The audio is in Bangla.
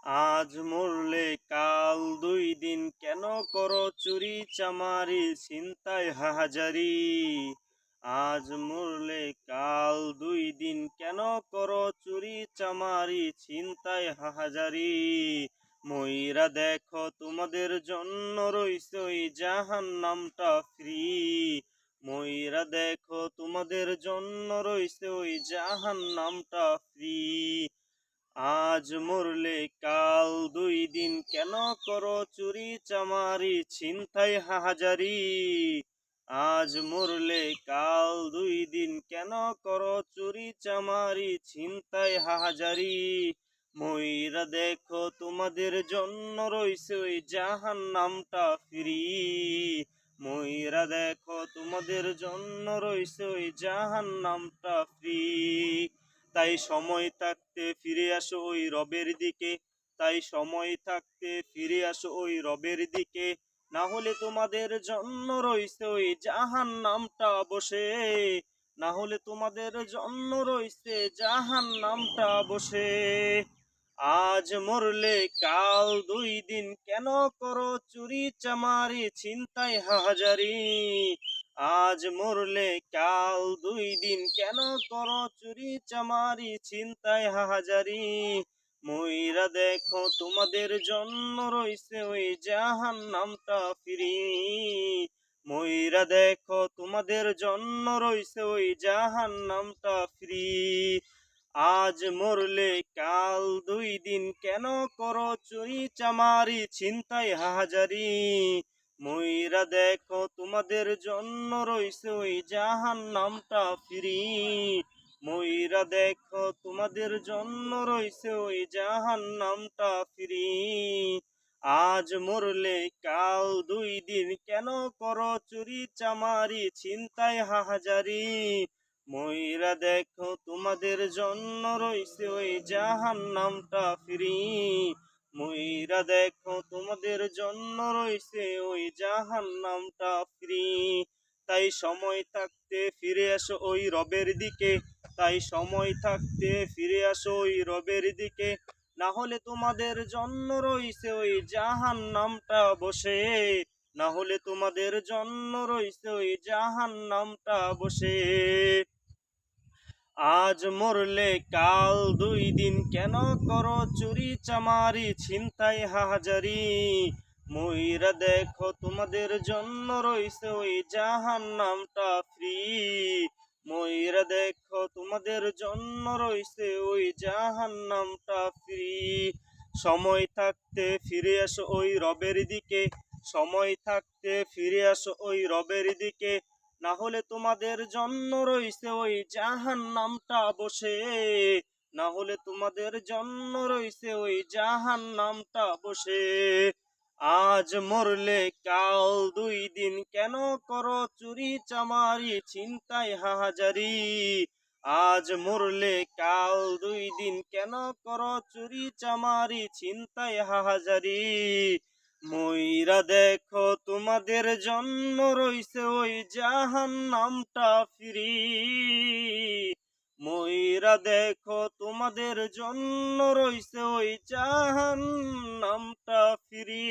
আজ মরলে কাল ২ দিন কেন করো চুরি চামারি ছিনতাই হাজারি। আজ মরলে কাল ২ দিন কেন করো চুরি চামারি ছিনতাই হাজারি। মইরা দেখো তোমাদের জন্য রইছে ওই জাহান্নামটা ফ্রি। মইরা দেখো তোমাদের জন্য রইছে ওই জাহান্নামটা ফ্রি। আজ মরলে কাল ২ দিন কেন করো চুরি চামারি ছিনতাই হাজারি। আজ মরলে কাল ২ দিন কেন করো চুরি চামারি ছিনতাই হাজারি। মইরা দেখো তোমাদের জন্য রইছে ওই জাহান্নামটা ফ্রি। মইরা দেখো তোমাদের জন্য রইছে ওই জাহান্নামটা ফ্রি। তাই সময় থাকতে ফিরে আসো ওই রবের দিকে। তাই সময় থাকতে ফিরে আসো ওই রবের দিকে। না হলে তোমাদের জন্য রইছে ওই জাহান্নামটা বসে। না হলে তোমাদের জন্য রইছে জাহান্নামটা বসে। আজ মরলে কাল ২ দিন কেন করো চুরি চামারি ছিনতাই হাজারি। আজ মরলে কাল ২ দিন কেন করো চুরি চামারি ছিনতাই হাজারি। মইরা দেখো তোমাদের জন্য রইছে ওই জাহান্নামটা ফ্রি। মইরা দেখো তোমাদের জন্য রইছে ওই জাহান্নামটা ফ্রি। আজ মরলে কাল ২ দিন কেন করো চুরি চামারি ছিনতাই হাজারি। মইরা দেখো তোমাদের জন্য রইছে ওই জাহান্নামটা ফ্রি। মইরা দেখো তোমাদের জন্য রইছে ওই জাহান্নামটা ফ্রি। আজ মরলে কাল ২ দিন কেন করো চুরি চামারি ছিনতাই হাজারি। মইরা দেখো তোমাদের জন্য রইছে ওই জাহান্নামটা ফ্রি। মইরা দেখো তোমাদের জন্য রইছে ওই জাহান্নামটা ফ্রি। তাই সময় থাকতে ফিরে আসো ওই রবের দিকে। তাই সময় থাকতে ফিরে আসো ওই রবের দিকে। না হলে তোমাদের জন্য রইছে ওই জাহান্নামটা বসে। না হলে তোমাদের জন্য রইছে ওই জাহান্নামটা বসে। আজ মরলে কাল ২ দিন কেন করো চুরি চামারি ছিনতাই হাজারি। মইরা দেখো তোমাদের জন্য রইছে ওই জাহান্নামটা ফ্রি। মইরা দেখো তোমাদের জন্য রইছে ওই জাহান্নামটা ফ্রি। সময় থাকতে ফিরে আসো ওই রবের দিকে। সময় থাকতে ফিরে আসো ওই রবের দিকে। না হলে তোমাদের জন্য রইছে ওই জাহান্নামটা বসে। না হলে তোমাদের জন্য রইছে ওই জাহান্নামটা বসে। আজ মরলে কাল ২ দিন কেন করো চুরি চামারি ছিনতাই হাজারি। আজ মরলে কাল ২ দিন কেন করো চুরি চামারি ছিনতাই হাজারি। মইরা দেখো তোমাদের জন্য রইছে ওই জাহান্নামটা ফ্রি। মইরা দেখো তোমাদের জন্য রইছে ওই জাহান্নামটা ফ্রি।